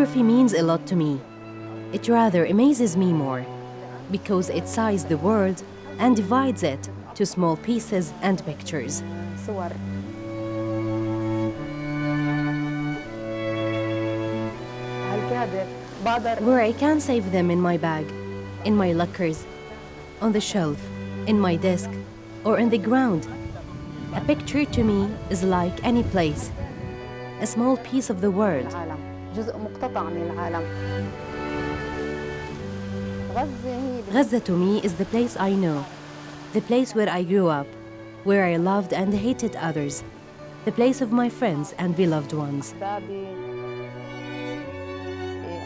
Photography means a lot to me. It rather amazes me more because it sizes the world and divides it to small pieces and pictures. صور. Where I can save them in my bag, in my lockers, on the shelf, in my desk, or on the ground. A picture to me is like any place, a small piece of the world. جزء مقتطع من العالم. Gaza to me is the place I know, the place where I grew up, where I loved and hated others, the place of my friends and beloved ones.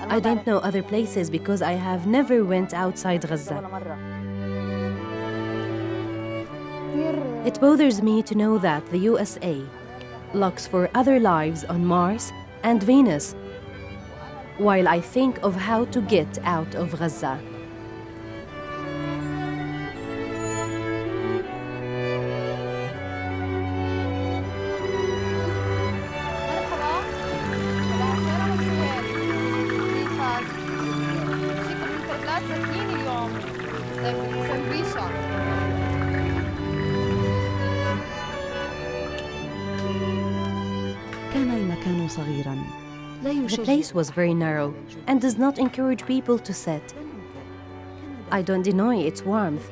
I don't know other places because I have never went outside Gaza. It bothers me to know that the USA looks for other lives on Mars and Venus, while I think of how to get out of Gaza. كان المكان صغيراً. The place was very narrow and does not encourage people to sit. I don't deny its warmth.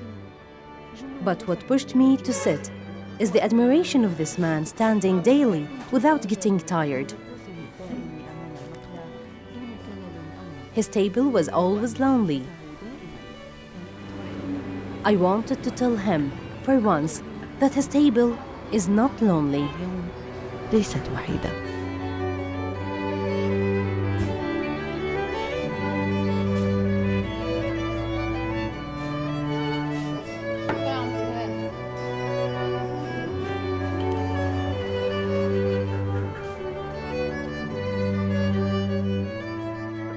But what pushed me to sit is the admiration of this man standing daily without getting tired. His table was always lonely. I wanted to tell him, for once, that his table is not lonely. ليست وحيدة.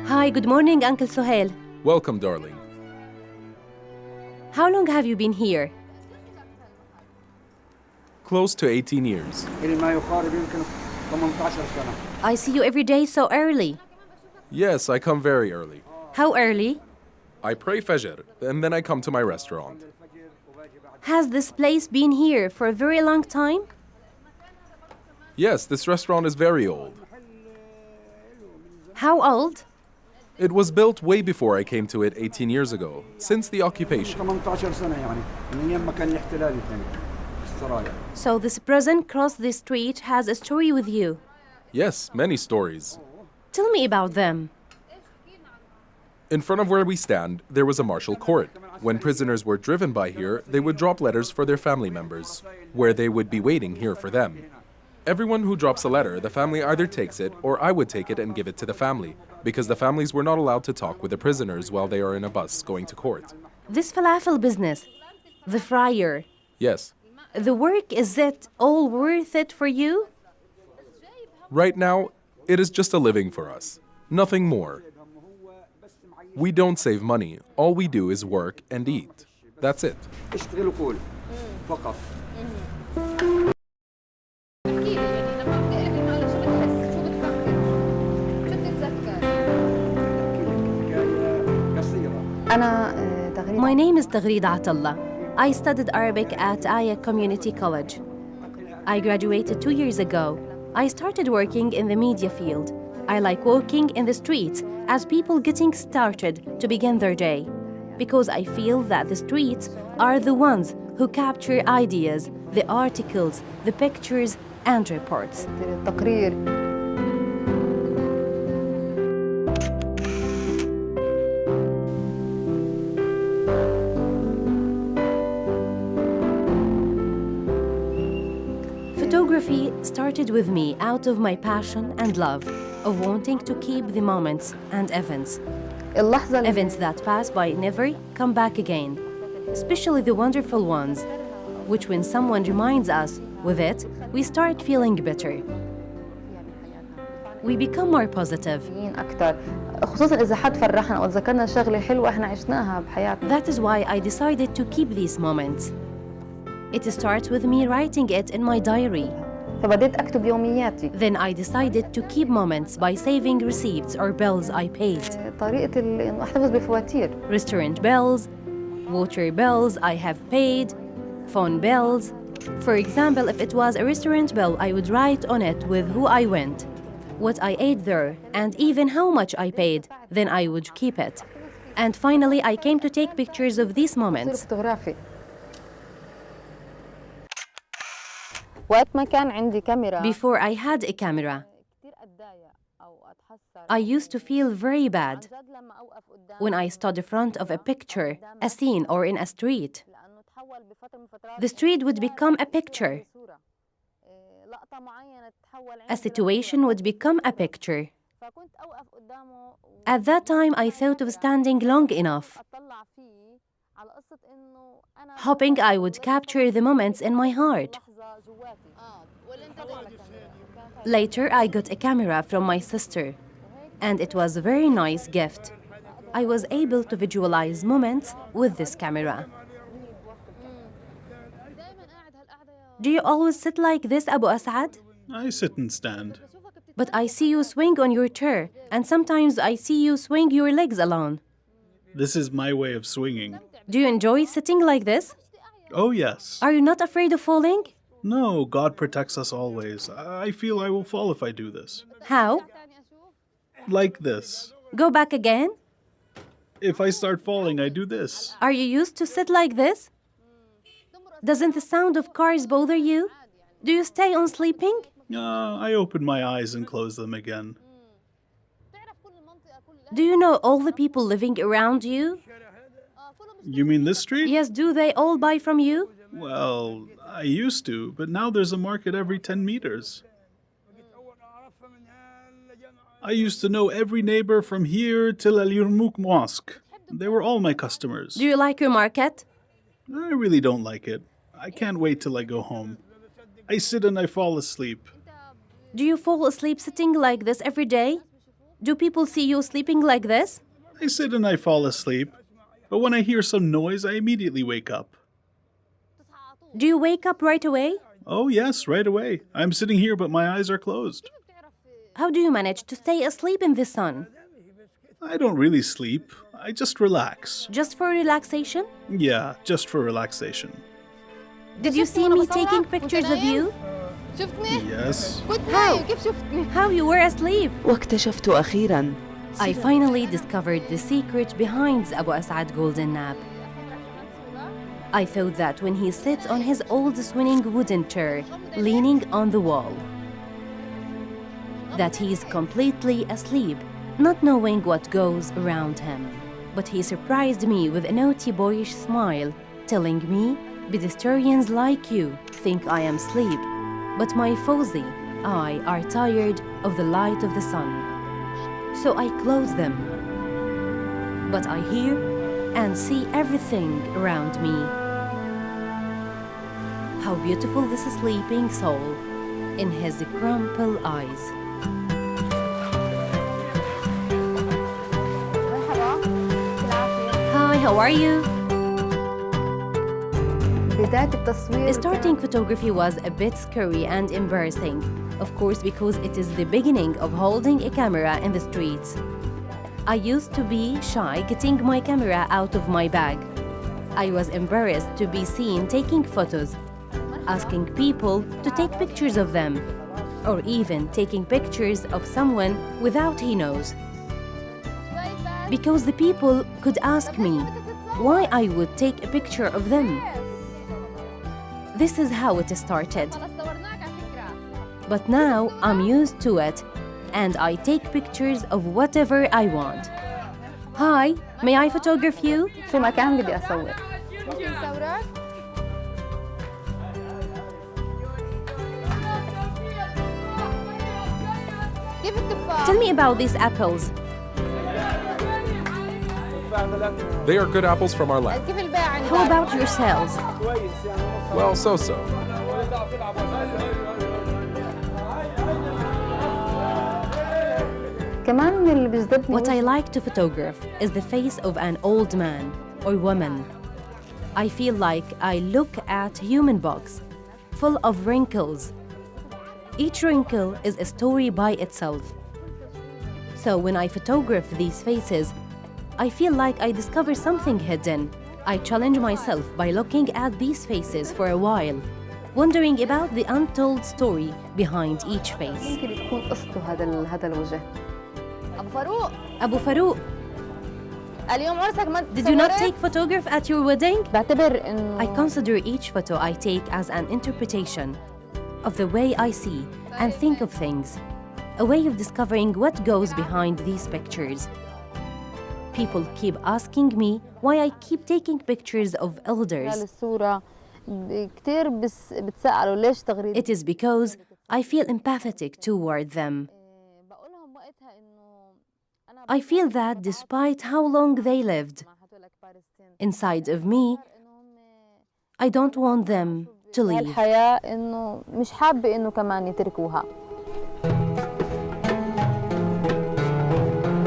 Hi, good morning, Uncle Sohail. Welcome, darling. How long have you been here? Close to 18 years. I see you every day so early. Yes, I come very early. How early? I pray Fajr, and then I come to my restaurant. Has this place been here for a very long time? Yes, this restaurant is very old. How old? It was built way before I came to it 18 years ago, since the occupation. So this prison across the street has a story with you. Yes, many stories. Tell me about them. In front of where we stand, there was a martial court. When prisoners were driven by here, they would drop letters for their family members, where they would be waiting here for them. Everyone who drops a letter, the family either takes it or I would take it and give it to the family, because the families were not allowed to talk with the prisoners while they are in a bus going to court. This falafel business, the fryer, Yes. the work, is it all worth it for you? Right now, it is just a living for us. Nothing more. We don't save money. All we do is work and eat. That's it. My name is Taghreed Atallah. I studied Arabic at Aya Community College. I graduated 2 years ago. I started working in the media field. I like walking in the streets as people getting started to begin their day, because I feel that the streets are the ones who capture ideas, the articles, the pictures, and reports. Photography started with me out of my passion and love of wanting to keep the moments and events. Events that pass by never come back again, especially the wonderful ones, which when someone reminds us with it, we start feeling better. We become more positive. That is why I decided to keep these moments. It starts with me writing it in my diary. فبديت أكتب يومياتي. Then I decided to keep moments by saving receipts or bills I paid. طريقة إنه أحتفظ بفواتير. Restaurant bills, water bills I have paid, phone bills. For example, if it was a restaurant bill, I would write on it with who I went, what I ate there, and even how much I paid. Then I would keep it. And finally, I came to take pictures of these moments. فوتوغرافي. وقت ما كان عندي كاميرا. Before I had a camera, كتير أتضايق أو أتحسر. I used to feel very bad لما أوقف قدام. when I stood in front of a picture, a scene, or in a street. لأنه تحول بفترة من فترات. The street would become a picture. لقطة معينة تحول. A situation would become a picture. فكنت أوقف قدامه. At that time, I thought of standing long enough, أطلع فيه على قصة إنه أنا. hoping I would capture the moments in my heart. لحظة جواتي. ولا أنت على الكاميرا. Later, I got a camera from my sister, and it was a very nice gift. I was able to visualize moments with this camera. Do you always sit like this, Abu Asad? I sit and stand. But I see you swing on your chair, and sometimes I see you swing your legs alone. This is my way of swinging. Do you enjoy sitting like this? Oh, yes. Are you not afraid of falling? No, God protects us always. I feel I will fall if I do this. How? Like this. Go back again. If I start falling, I do this. Are you used to sit like this? Doesn't the sound of cars bother you? Do you stay on sleeping? I open my eyes and close them again. Do you know all the people living around you? You mean this street? Yes, do they all buy from you? Well, I used to, but now there's a market every 10 meters. I used to know every neighbor from here till Al Yarmouk Mosque. They were all my customers. Do you like your market? I really don't like it. I can't wait till I go home. I sit and I fall asleep. Do you fall asleep sitting like this every day? Do people see you sleeping like this? I sit and I fall asleep, but when I hear some noise, I immediately wake up. Do you wake up right away? Oh, yes, right away. I'm sitting here, but my eyes are closed. How do you manage to stay asleep in the sun? I don't really sleep. I just relax. Just for relaxation? Yeah, just for relaxation. Did you see me taking pictures of you? شفتني؟ Yes. كنت نايم كيف شفتني؟ How you were asleep? واكتشفت أخيراً I finally discovered the secret behind Abu Asad golden nap. I thought that when he sits on his old swinging wooden chair, leaning on the wall, that he is completely asleep, not knowing what goes around him. But he surprised me with a naughty boyish smile, telling me, pedestrians like you think I am asleep, but my Fawzi, I are tired of the light of the sun. So I close them. But I hear and see everything around me. How beautiful this sleeping soul in his crumpled eyes. Hi, how are you? بداية التصوير. Starting photography was a bit scary and embarrassing, of course, because it is the beginning of holding a camera in the streets. I used to be shy getting my camera out of my bag. I was embarrassed to be seen taking photos, asking people to take pictures of them, or even taking pictures of someone without he knows. Because the people could ask me why I would take a picture of them. This is how it started. But now I'm used to it, and I take pictures of whatever I want. Hi, may I photograph you? شو ما كان بدي أصور. ممكن صورك؟ كيف التفاح؟ Tell me about these apples. They are good apples from our land. كيف البيع عندك؟ How about yourselves? Well, so-so. كمان اللي بيجذبني. What I like to photograph is the face of an old man or woman. I feel like I look at human box, full of wrinkles, Each wrinkle is a story by itself. So when I photograph these faces, I feel like I discover something hidden. I challenge myself by looking at these faces for a while, wondering about the untold story behind each face. يمكن يكون قصته هذا الوجه. أبو فاروق Abu Farouk, اليوم عرسك ما did you not take photograph at your wedding? بعتبر إنه I consider each photo I take as an interpretation of the way I see and think of things, a way of discovering what goes behind these pictures. People keep asking me why I keep taking pictures of elders. الصورة كتير بتسألوا ليش تغريد. It is because I feel empathetic toward them. بقولهم وقتها إنه أنا I feel that despite how long they lived, inside of me, I don't want them to leave. الحياة إنه مش حابة إنه كمان يتركوها.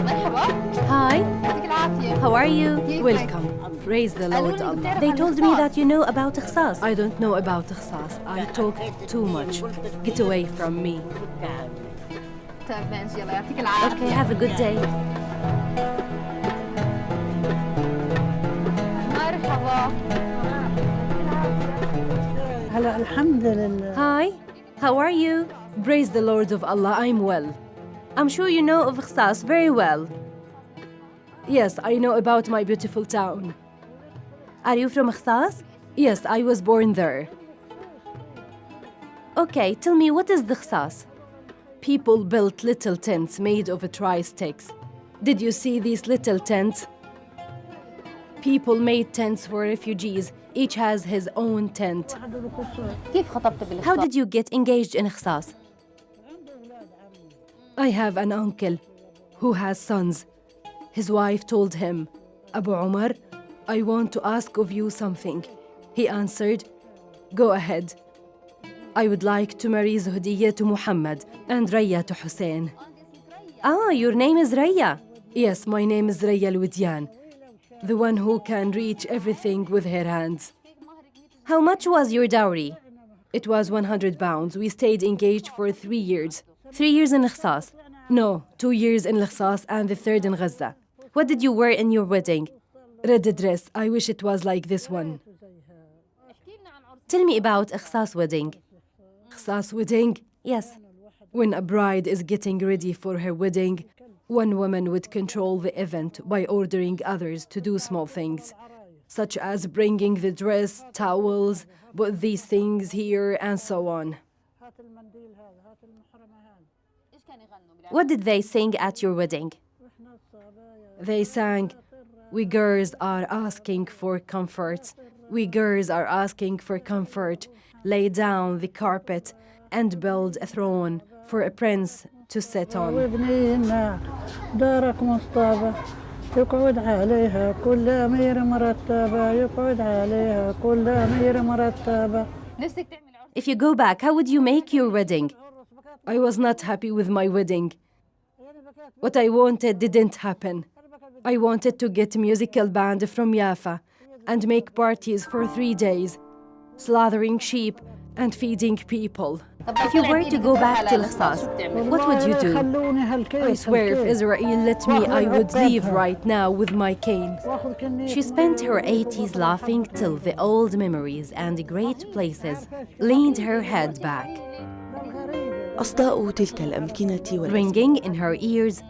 مرحبا. Hi, يعطيك العافية. how are you? Welcome. Praise the Lord Allah. They told me that you know about Ikhsas. I don't know about Ikhsas. I talk too much. Get away from me. طيب ماشي يلا يعطيك العافية. Okay, have a good day. مرحبا. هلا الحمد لله. Hi, how are you? Praise the Lord of Allah, I'm well. I'm sure you know of Ikhsas very well. Yes, I know about my beautiful town. Are you from Ikhsas? Yes, I was born there. Okay, tell me, what is the Ikhsas? People built little tents made of tri-sticks. Did you see these little tents? People made tents for refugees. Each has his own tent. كيف خطبت How بالإخصاص؟ did you get engaged in Ikhsas? I have an uncle who has sons. His wife told him, Abu Umar, I want to ask of you something. He answered, go ahead. I would like to marry Zuhdiyya to Muhammad and Raya to Hussein. Ah, your name is Raya. Yes, my name is Raya Al-Widyan, the one who can reach everything with her hands. How much was your dowry? It was 100 pounds. We stayed engaged for 3 years. 3 years in Ikhsas. No, 2 years in Ikhsas and the 3rd in Gaza. What did you wear in your wedding? Red dress. I wish it was like this one. Tell me about Ikhsas wedding. Ikhsas wedding? Yes. When a bride is getting ready for her wedding, one woman would control the event by ordering others to do small things, such as bringing the dress, towels, put these things here, and so on. What did they sing at your wedding? They sang, we girls are asking for comfort. We girls are asking for comfort. Lay down the carpet and build a throne for a prince to sit on. وابنينا دارك مصطبة يقعد عليها كل أمير مرتبة يقعد عليها كل أمير مرتبة. نفسك تعمل عرس؟ If you go back, how would you make your wedding? I was not happy with my wedding. What I wanted didn't happen. I wanted to get a musical band from Jaffa and make parties for 3 days, slaughtering sheep and feeding people. If you were to go back to Ikhsas, what would you do? خلوني هالكيف I swear if Israel let me, I would leave right now with my cane. She spent her 80s laughing till the old memories and great places leaned her head back, أصداء تلك الأمكنة والأزمان ringing in her ears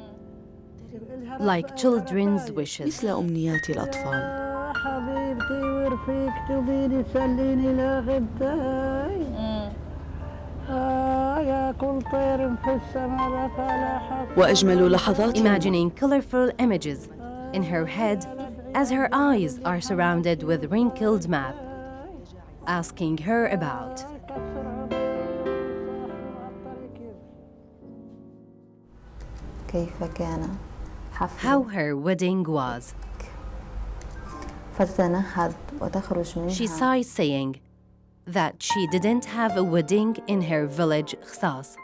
like children's wishes. مثل أمنيات الأطفال. حبيبتي ورفيق تبيني تسليني لغداي يا كل طير في السماء فلا حق. وأجمل لحظات Imagining colorful images in her head as her eyes are surrounded with wrinkled map, asking her about. كيف كان حفل How her wedding was. فتتنهد وتخرج منها She sighs, saying that she didn't have a wedding in her village Ikhsas,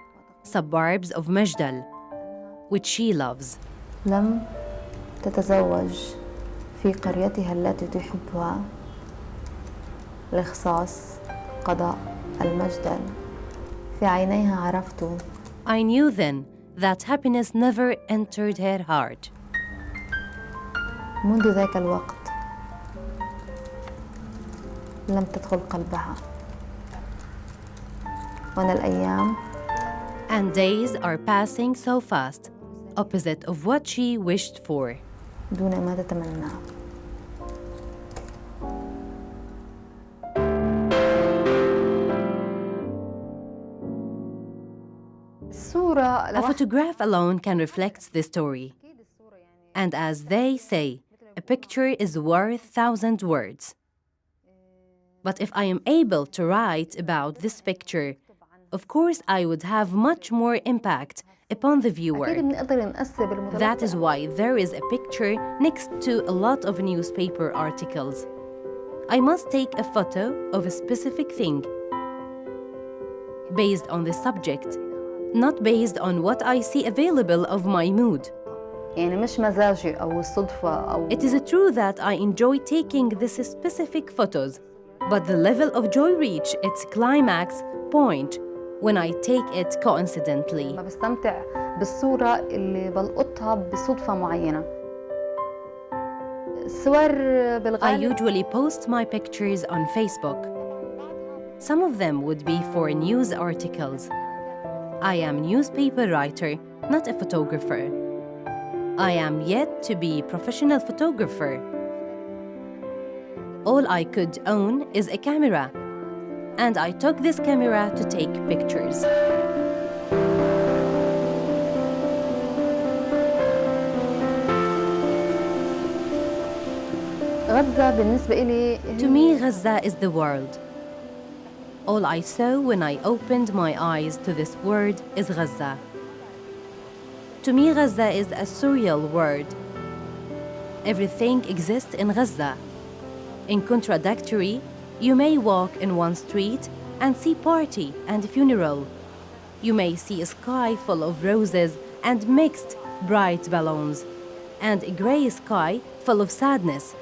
suburbs of Majdal, which she loves. لم تتزوج في قريتها التي تحبها لإخصاص قضاء المجدل في عينيها عرفت I knew then that happiness never entered her heart. منذ ذاك الوقت لم تدخل قلبها وأنا الأيام And days are passing so fast, opposite of what she wished for. دون ما تتمنى. الصورة A photograph alone can reflect the story. And as they say, a picture is worth 1,000 words. But if I am able to write about this picture, of course I would have much more impact upon the أكيد viewer. بنقدر نأثر بالمتلقي. That is why there is a picture next to a lot of newspaper articles. I must take a photo of a specific thing based on the subject, not based on what I see available of my mood. يعني مش مزاجي أو الصدفة أو It is true that I enjoy taking this specific photos, but the level of joy reach its climax point when I take it coincidentally. ما بستمتع بالصورة اللي بلقطها بصدفة معينة. الصور I بالغالب usually post my pictures on Facebook. Some of them would be for news articles. I am newspaper writer, not a photographer. I am yet to be professional photographer. All I could own is a camera, and I took this camera to take pictures. غزة بالنسبة إلي To me, Gaza is the world. All I saw when I opened my eyes to this word is Gaza. To me, Gaza is a surreal word. Everything exists in Gaza. In contradictory, you may walk in one street and see party and funeral. You may see a sky full of roses and mixed bright balloons, and a gray sky full of sadness.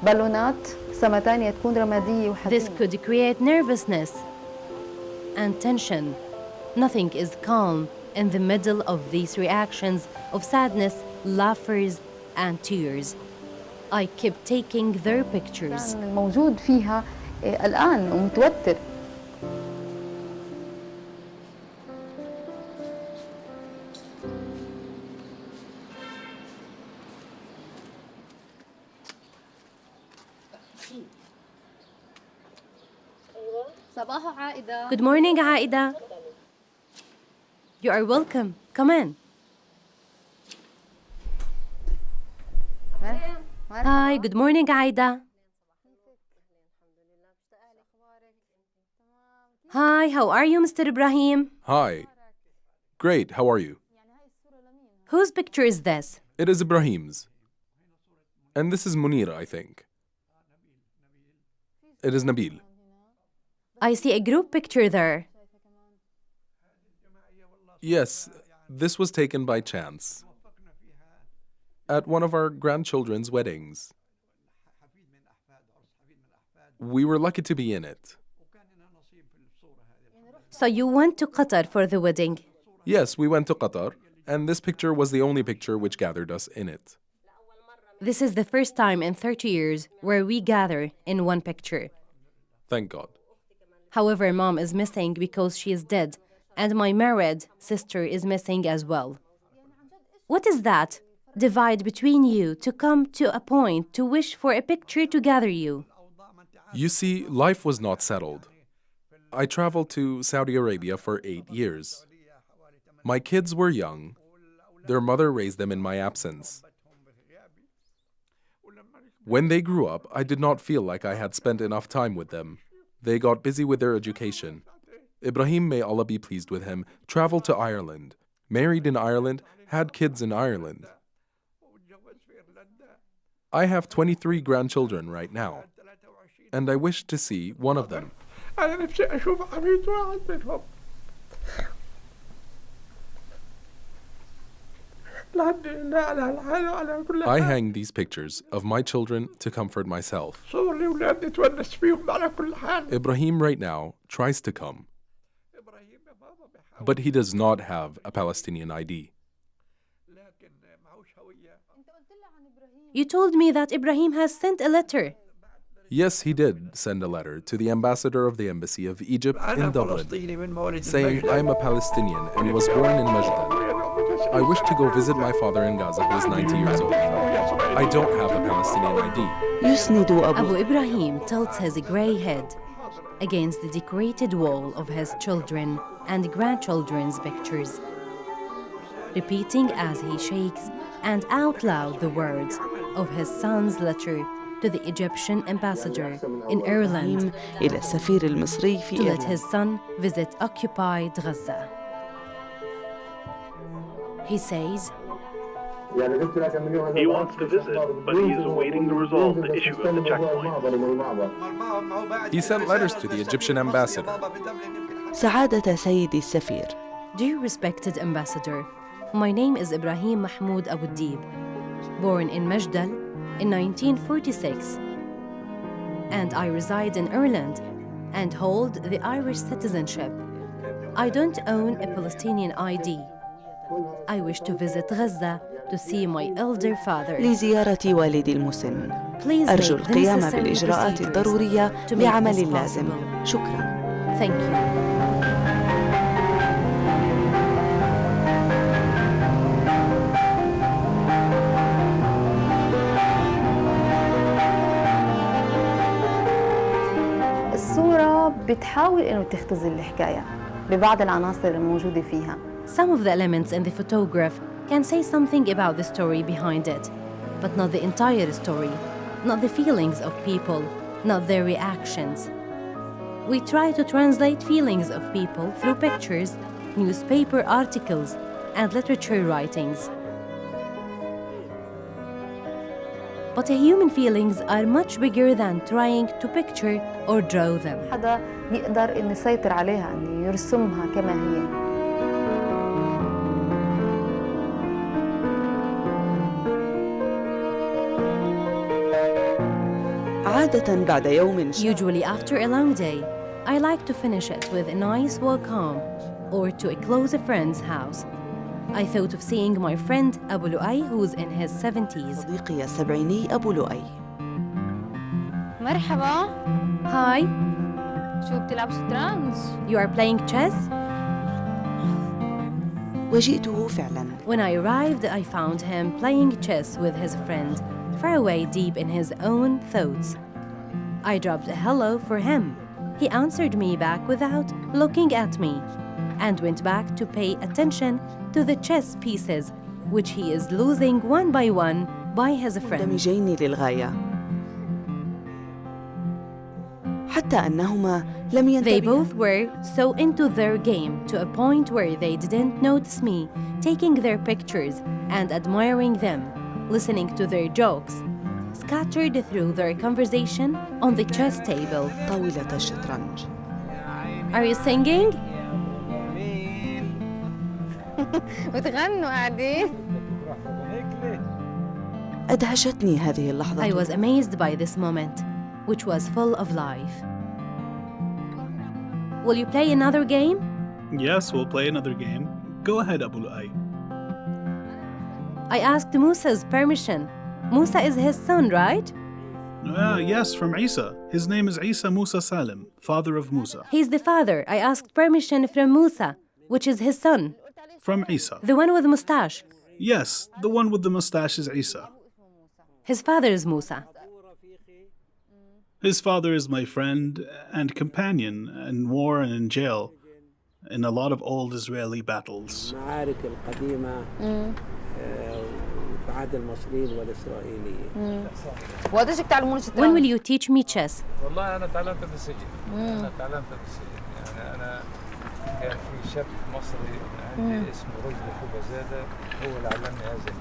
بالونات سما تانية تكون رمادية This وحزينة. could create nervousness and tension. Nothing is calm in the middle of these reactions of sadness, laughers, and tears. I kept taking their pictures. كان الموجود فيها قلقان ومتوتر. صباح عائدة. Good morning, Aida. You are welcome. Come in. Hi, good morning, Aida. Hi, how are you, Mr. Ibrahim? Hi. Great, how are you? Whose picture is this? It is Ibrahim's. And this is Munira, I think. It is Nabil. I see a group picture there. Yes, this was taken by chance. At one of our grandchildren's weddings. We were lucky to be in it. So you went to Qatar for the wedding. Yes, we went to Qatar, and this picture was the only picture which gathered us in it. This is the first time in 30 years where we gather in one picture. Thank God. However, mom is missing because she is dead, and my married sister is missing as well. What is that divide between you to come to a point to wish for a picture to gather you? You see, life was not settled. I traveled to Saudi Arabia for 8 years. My kids were young. Their mother raised them in my absence. When they grew up, I did not feel like I had spent enough time with them. They got busy with their education. Ibrahim, may Allah be pleased with him, traveled to Ireland, married in Ireland, had kids in Ireland. I have 23 grandchildren right now, and I wish to see one of them. I hang these pictures of my children to comfort myself. Ibrahim right now tries to come. but he does not have a Palestinian ID. You told me that Ibrahim has sent a letter. Yes, he did send a letter to the ambassador of the embassy of Egypt in Dublin, saying, "I am a Palestinian and was born in Majdan. I wish to go visit my father in Gaza, who is 90 years old. I don't have a Palestinian ID." يسند Abu أبو Ibrahim tilts his grey head against the decorated wall of his children and grandchildren's pictures, repeating as he shakes and out loud the words of his son's letter to the Egyptian ambassador in Ireland إلى السفير المصري to في let إيرلند. his son visit occupied Gaza. He says, He wants to visit, but he's awaiting the result, the issue of the checkpoint. He sent letters to the Egyptian ambassador. سعادة سيدي السفير. Dear respected ambassador, my name is Ibrahim Mahmoud Abu Dib, born in Majdal in 1946, and I reside in Ireland and hold the Irish citizenship. I don't own a Palestinian ID. I wish to visit Gaza to see my elder father. لزيارة والدي المسن. Please أرجو make the القيام necessary بالإجراءات procedures الضرورية to make بعمل this اللازم. possible. شكراً. Thank you. الصورة بتحاول إنه تختزل الحكاية ببعض العناصر الموجودة فيها. Some of the elements in the photograph can say something about the story behind it, but not the entire story, not the feelings of people, not their reactions. We try to translate feelings of people through pictures, newspaper articles, and literature writings. But human feelings are much bigger than trying to picture or draw them. حدا يقدر إنه يسيطر عليها، إنه يرسمها كما هي. عادة بعد يوم Usually after a long day, I like to finish it with a nice walk home or to a close friend's house. I thought of seeing my friend Abu Lu'ay, who's in his 70s. صديقي السبعيني أبو لؤي. مرحبا، Hi, شو بتلعب شطرنج؟ you are playing chess? وجئته فعلاً. When I arrived, I found him playing chess with his friend, far away deep in his own thoughts. I dropped a hello for him. He answered me back without looking at me and went back to pay attention to the chess pieces, which he is losing one by his friend. مندمجين للغاية. حتى أنهما لم They ينتبها. both were so into their game to a point where they didn't notice me taking their pictures and admiring them, listening to their jokes, scattered through their conversation on the chess table. طاولة الشطرنج. Are you singing? بتغنوا قاعدين؟ أدهشتني هذه اللحظة. I was amazed by this moment, which was full of life. Will you play another game? Yes, we'll play another game. Go ahead, Abu Lu'ay. I asked Musa's permission. Musa is his son, right? Yes, from Isa. His name is Isa Musa Salim, father of Musa. He's the father. I asked permission from Musa, which is his son, From Isa. the one with the mustache. Yes, the one with the mustache is Isa. His father is Musa. His father is my friend and companion in war and in jail in a lot of old Israeli battles. المعارك القديمة في عهد المصريين والإسرائيليين. وقتاش تعلمون When شطرنج؟ will you teach me chess? والله أنا تعلمت في السجن. أنا تعلمت في السجن، يعني أنا كان في شاب مصري عندي اسمه رشدي خوبزادة، هو اللي علمني هذه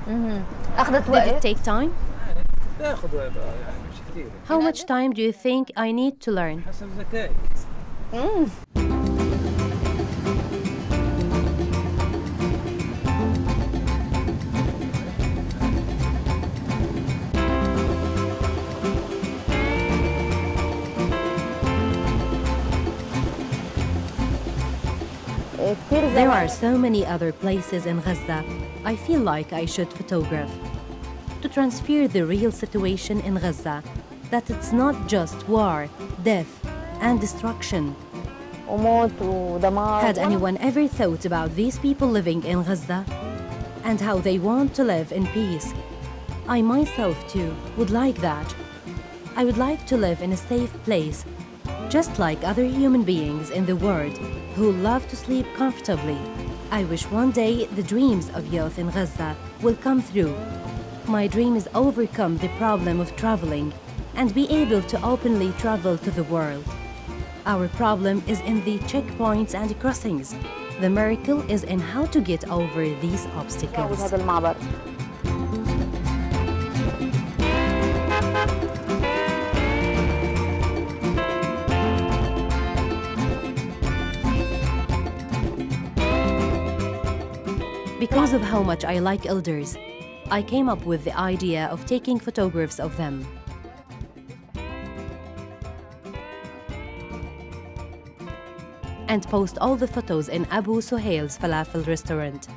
اللعبة. أخذت Did it وقت؟ take time? تاخذ وقت يعني مش كثير، How much time do you think I need to learn? حسب ذكائي. There are so many other places in Gaza I feel like I should photograph to transfer the real situation in Gaza, that it's not just war, death, and destruction. Had anyone ever thought about these people living in Gaza and how they want to live in peace? I myself too would like that. I would like to live in a safe place, just like other human beings in the world who love to sleep comfortably. I wish one day the dreams of youth in Gaza will come through. My dream is overcome the problem of traveling and be able to openly travel to the world. Our problem is in the checkpoints and crossings. The miracle is in how to get over these obstacles. Because of how much I like elders, I came up with the idea of taking photographs of them. And post all the photos in Abu Suhail's falafel restaurant.